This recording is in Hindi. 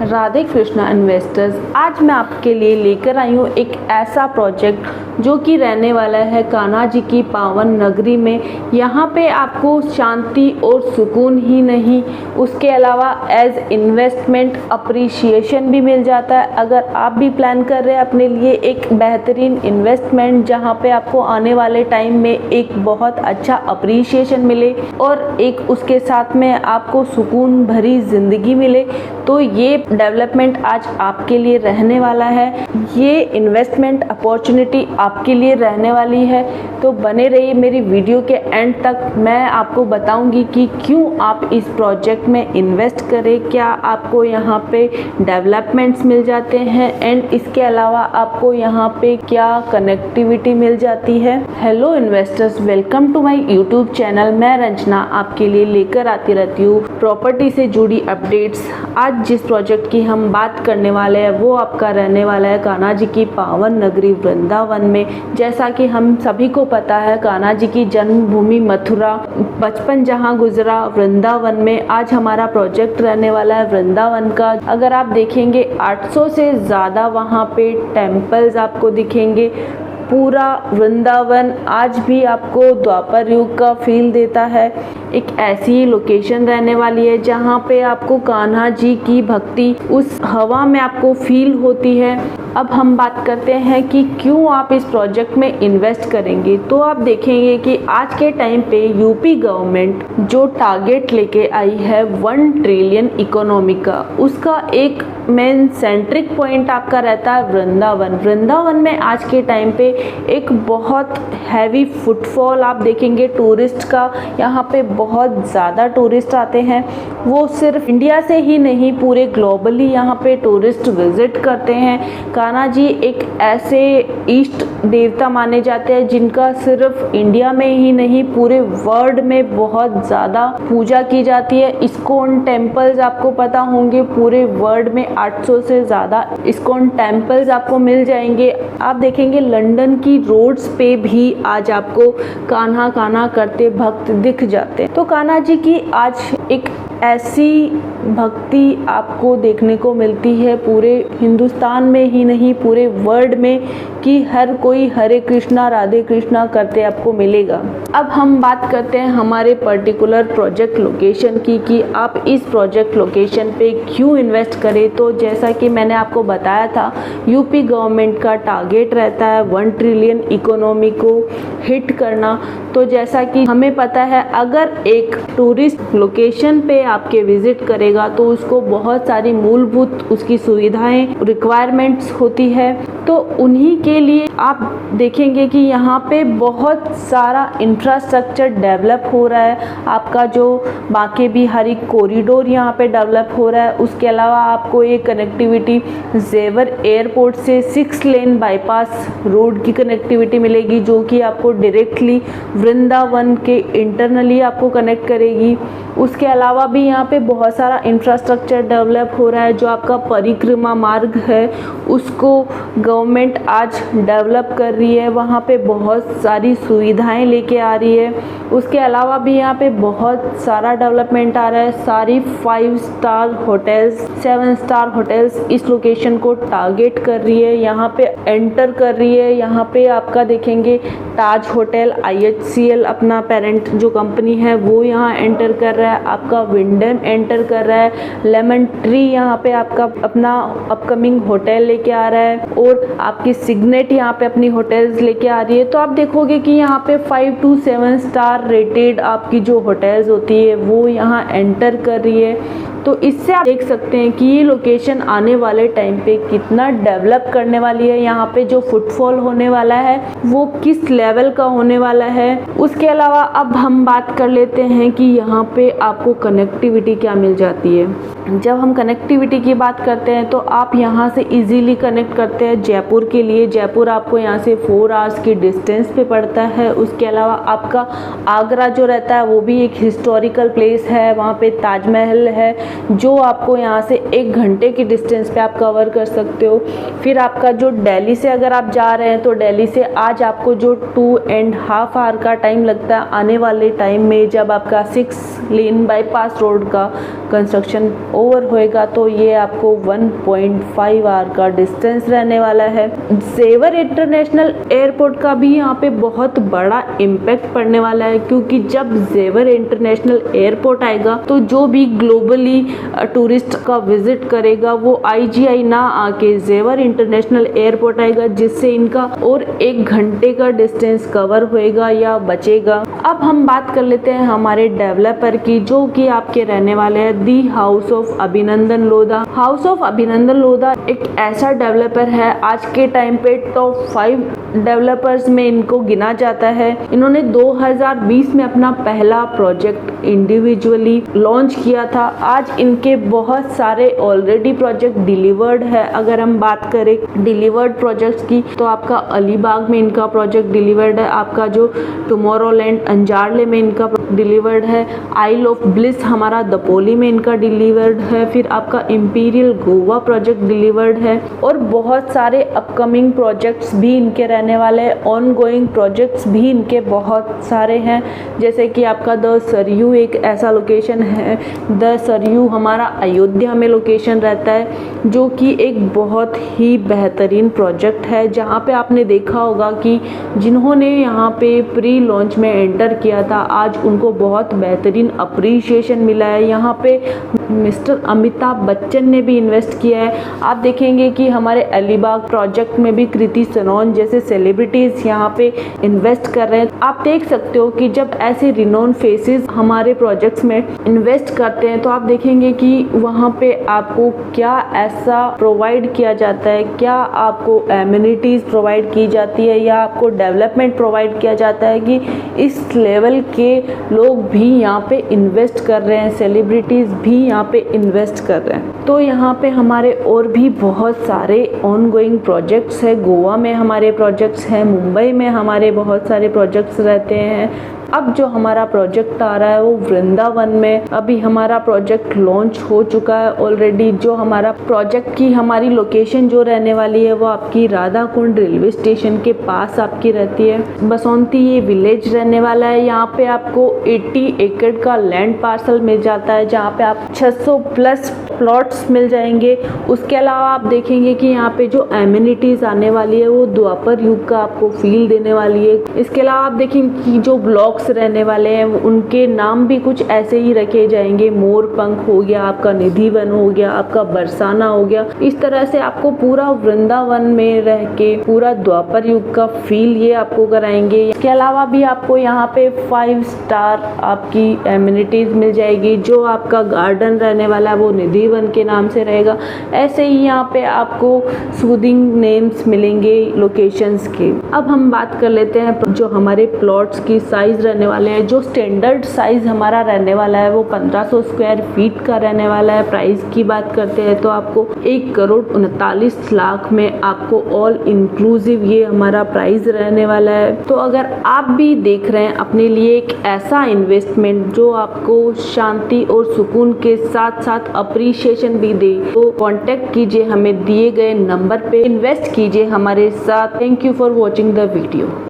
राधे कृष्णा इन्वेस्टर्स, आज मैं आपके लिए लेकर आई हूँ एक ऐसा प्रोजेक्ट जो कि रहने वाला है कान्हा जी की पावन नगरी में। यहाँ पे आपको शांति और सुकून ही नहीं, उसके अलावा एज इन्वेस्टमेंट अप्रिशिएशन भी मिल जाता है। अगर आप भी प्लान कर रहे हैं अपने लिए एक बेहतरीन इन्वेस्टमेंट जहाँ पे आपको आने वाले टाइम में एक बहुत अच्छा अप्रिशिएशन मिले और एक उसके साथ में आपको सुकून भरी ज़िंदगी मिले, तो ये डेवलपमेंट आज आपके लिए रहने वाला है। ये इन्वेस्टमेंट अपॉर्चुनिटी आपके लिए रहने वाली है। तो बने रहिए मेरी वीडियो के एंड तक। मैं आपको बताऊंगी कि क्यों आप इस प्रोजेक्ट में इन्वेस्ट करें, क्या आपको यहाँ पे डेवलपमेंट्स मिल जाते हैं एंड इसके अलावा आपको यहाँ पे क्या कनेक्टिविटी मिल जाती है। Hello investors, welcome to my YouTube channel. मैं रंजना आपके लिए लेकर आती रहती हूँ प्रॉपर्टी से जुड़ी अपडेट्स। आज जिस प्रोजेक्ट की हम बात करने वाले हैं वो आपका रहने वाला है कान्हा जी की पावन नगरी वृंदावन में। जैसा कि हम सभी को पता है, कान्हा जी की जन्मभूमि मथुरा, बचपन जहां गुजरा वृंदावन में। आज हमारा प्रोजेक्ट रहने वाला है वृंदावन का। अगर आप देखेंगे 800 से ज़्यादा वहां पे टेम्पल्स आपको दिखेंगे। पूरा वृंदावन आज भी आपको द्वापर युग का फील देता है। एक ऐसी लोकेशन रहने वाली है जहाँ पे आपको कान्हा जी की भक्ति उस हवा में आपको फील होती है। अब हम बात करते हैं कि क्यों आप इस प्रोजेक्ट में इन्वेस्ट करेंगे। तो आप देखेंगे कि आज के टाइम पे यूपी गवर्नमेंट जो टारगेट लेके आई है 1 ट्रिलियन इकोनॉमी का, उसका एक मेन सेंट्रिक पॉइंट आपका रहता है वृंदावन। वृंदावन में आज के टाइम पे एक बहुत हैवी फुटफॉल आप देखेंगे टूरिस्ट का। यहाँ पे बहुत ज़्यादा टूरिस्ट आते हैं। वो सिर्फ इंडिया से ही नहीं, पूरे ग्लोबली यहाँ पे टूरिस्ट विजिट करते हैं। कान्हा जी एक ऐसे इष्ट देवता माने जाते हैं जिनका सिर्फ इंडिया में ही नहीं पूरे वर्ल्ड में बहुत ज़्यादा पूजा की जाती है। इस्कॉन टेम्पल्स आपको पता होंगे, पूरे वर्ल्ड में 800 से ज़्यादा इस्कॉन टेम्पल्स आपको मिल जाएंगे। आप देखेंगे लंदन की रोड्स पे भी आज आपको कान्हा कान्हा करते भक्त दिख जाते हैं। तो कान्हा जी की आज एक ऐसी भक्ति आपको देखने को मिलती है पूरे हिंदुस्तान में ही नहीं पूरे वर्ल्ड में, कि हर कोई हरे कृष्णा राधे कृष्णा करते आपको मिलेगा। अब हम बात करते हैं हमारे पर्टिकुलर प्रोजेक्ट लोकेशन की, कि आप इस प्रोजेक्ट लोकेशन पे क्यों इन्वेस्ट करें। तो जैसा कि मैंने आपको बताया था, यूपी गवर्नमेंट का टारगेट रहता है 1 ट्रिलियन इकोनॉमी को हिट करना। तो जैसा कि हमें पता है, अगर एक टूरिस्ट लोकेशन पे आपके विजिट करेगा तो उसको बहुत सारी मूलभूत उसकी सुविधाएं रिक्वायरमेंट्स होती है। तो उन्हीं के लिए आप देखेंगे कि यहाँ पे बहुत सारा इंफ्रास्ट्रक्चर डेवलप हो रहा है। आपका जो बांके बिहारी कॉरिडोर यहाँ पे डेवलप हो रहा है। उसके अलावा आपको ये कनेक्टिविटी जेवर एयरपोर्ट से 6 लेन बाईपास रोड की कनेक्टिविटी मिलेगी, जो कि आपको डायरेक्टली वृंदावन के इंटरनली आपको कनेक्ट करेगी। उसके अलावा भी यहाँ पे बहुत सारा इंफ्रास्ट्रक्चर डेवलप हो रहा है। जो आपका परिक्रमा मार्ग है उसको गवर्नमेंट आज डेवलप कर रही है, वहाँ पे बहुत सारी सुविधाएं लेके आ रही है। उसके अलावा भी यहाँ पे बहुत सारा डेवलपमेंट आ रहा है। सारी 5 स्टार होटल्स, 7 स्टार होटल्स इस लोकेशन को टारगेट कर रही है, यहाँ पे एंटर कर रही है। यहाँ पे आपका देखेंगे ताज होटल, IHCL अपना पेरेंट जो कंपनी है वो यहाँ एंटर कर रहा है। आपका विंडन एंटर कर रहा है। लेमन ट्री यहाँ पे आपका अपना अपकमिंग होटल लेके आ रहा है और आपकी सिग्नेट यहाँ पे अपनी होटल्स लेके आ रही है। तो आप देखोगे कि यहाँ पे 5 to 7 स्टार रेटेड आपकी जो होटल्स होती है वो यहाँ एंटर कर रही है। तो इससे आप देख सकते हैं कि ये लोकेशन आने वाले टाइम पे कितना डेवलप करने वाली है। यहाँ पे जो फुटफॉल होने वाला है वो किस लेवल का होने वाला है। उसके अलावा अब हम बात कर लेते हैं कि यहाँ पे आपको कनेक्टिविटी क्या मिल जाती है। जब हम कनेक्टिविटी की बात करते हैं तो आप यहाँ से इजीली कनेक्ट करते हैं जयपुर के लिए। जयपुर आपको यहाँ से 4 आवर्स की डिस्टेंस पे पड़ता है। उसके अलावा आपका आगरा जो रहता है वो भी एक हिस्टोरिकल प्लेस है, वहाँ पे ताजमहल है जो आपको यहाँ से 1 घंटे की डिस्टेंस पे आप कवर कर सकते हो। फिर आपका जो दिल्ली से अगर आप जा रहे हैं तो दिल्ली से आज आपको जो 2.5 आवर का टाइम लगता है, आने वाले टाइम में जब आपका 6 लेन बाईपास रोड का कंस्ट्रक्शन ओवर होएगा तो ये आपको 1.5 आवर का डिस्टेंस रहने वाला है। जेवर इंटरनेशनल एयरपोर्ट का भी यहाँ पे बहुत बड़ा इम्पैक्ट पड़ने वाला है, क्योंकि जब जेवर इंटरनेशनल एयरपोर्ट आएगा तो जो भी ग्लोबली टूरिस्ट का विजिट करेगा वो IGI ना आके जेवर इंटरनेशनल एयरपोर्ट आएगा, जिससे इनका और 1 घंटे का डिस्टेंस कवर होएगा या बचेगा। अब हम बात कर लेते हैं हमारे डेवलपर की, जो कि आपके रहने वाले हैं दी हाउस ऑफ अभिनंदन लोधा। हाउस ऑफ अभिनंदन लोधा एक ऐसा डेवलपर है, आज के टाइम पे टॉप 5 डेवलपर्स में इनको गिना जाता है। इन्होंने 2020 में अपना पहला प्रोजेक्ट इंडिविजुअली लॉन्च किया था। आज इनके बहुत सारे ऑलरेडी प्रोजेक्ट डिलीवर्ड है। अगर हम बात करें डिलीवर्ड प्रोजेक्ट्स की तो आपका अलीबाग में इनका प्रोजेक्ट डिलीवर्ड है, आपका जो टुमारोलैंड अंजारले में इनका डिलीवर्ड है, आइल ऑफ ब्लिस हमारा दपोली में इनका डिलीवर्ड है, फिर आपका इंपीरियल गोवा प्रोजेक्ट डिलीवर्ड है, और बहुत सारे अपकमिंग प्रोजेक्ट्स भी इनके रहने वाले हैं। ऑन गोइंग प्रोजेक्ट्स भी इनके बहुत सारे हैं, जैसे कि आपका द सरयू एक ऐसा लोकेशन है। द सरयू हमारा अयोध्या में लोकेशन रहता है, जो कि एक बहुत ही बेहतरीन प्रोजेक्ट है, जहाँ पे आपने देखा होगा कि जिन्होंने यहाँ पे प्री लॉन्च में एंटर किया था आज उनको बहुत बेहतरीन अप्रिशिएशन मिला है। यहाँ पे मिस्टर अमिताभ बच्चन ने भी इन्वेस्ट किया है। आप देखेंगे कि हमारे अलीबाग प्रोजेक्ट में भी कृति सनोन जैसे सेलिब्रिटीज यहाँ पे इन्वेस्ट कर रहे हैं। आप देख सकते हो कि जब ऐसे रिनोन फेसेस हमारे प्रोजेक्ट्स में इन्वेस्ट करते हैं तो आप देखेंगे कि वहाँ पे आपको क्या ऐसा प्रोवाइड किया जाता है, क्या आपको एमिनिटीज प्रोवाइड की जाती है या आपको डेवलपमेंट प्रोवाइड किया जाता है कि इस लेवल के लोग भी यहाँ पे इन्वेस्ट कर रहे हैं, सेलिब्रिटीज भी यहाँ पे इन्वेस्ट कर रहे हैं। तो यहाँ पे हमारे और भी बहुत सारे ऑन गोइंग प्रोजेक्ट्स है। गोवा में हमारे प्रोजेक्ट्स हैं, मुंबई में हमारे बहुत सारे प्रोजेक्ट्स रहते हैं। अब जो हमारा प्रोजेक्ट आ रहा है वो वृंदावन में अभी हमारा प्रोजेक्ट लॉन्च हो चुका है ऑलरेडी। जो हमारा प्रोजेक्ट की हमारी लोकेशन जो रहने वाली है वो आपकी राधा कुंड रेलवे स्टेशन के पास आपकी रहती है। बसंती ये विलेज रहने वाला है। यहाँ पे आपको 80 एकड़ का लैंड पार्सल मिल जाता है, जहाँ पे आप 600 प्लस प्लॉट्स मिल जाएंगे। उसके अलावा आप देखेंगे कि यहाँ पे जो एमिनिटीज आने वाली है वो द्वापर युग का आपको फील देने वाली है। इसके अलावा आप देखेंगे कि जो ब्लॉक रहने वाले हैं उनके नाम भी कुछ ऐसे ही रखे जाएंगे। मोर पंख हो गया, आपका निधि वन हो गया, आपका बरसाना हो गया। इस तरह से आपको पूरा वृंदावन में रह के पूरा द्वापर युग का फील ये आपको कराएंगे। इसके अलावा भी आपको यहाँ पे 5 स्टार आपकी एमिनिटीज मिल जाएगी। जो आपका गार्डन रहने वाला है वो निधि वन के नाम से रहेगा। ऐसे ही यहाँ पे आपको सूदिंग नेम्स मिलेंगे लोकेशंस के। अब हम बात कर लेते हैं जो हमारे प्लॉट्स की साइज रहने वाले हैं। जो स्टैंडर्ड साइज हमारा रहने वाला है वो 1500 स्क्वायर फीट का रहने वाला है। प्राइस की बात करते हैं तो आपको 1,39,00,000 में आपको ऑल इंक्लूसिव ये हमारा प्राइस रहने वाला है। तो अगर आप भी देख रहे हैं अपने लिए एक ऐसा इन्वेस्टमेंट जो आपको शांति और सुकून के साथ साथ अप्रिशिएशन भी दे, तो कांटेक्ट कीजिए हमें दिए गए नंबर पे, इन्वेस्ट कीजिए हमारे साथ। Thank you for watching the video.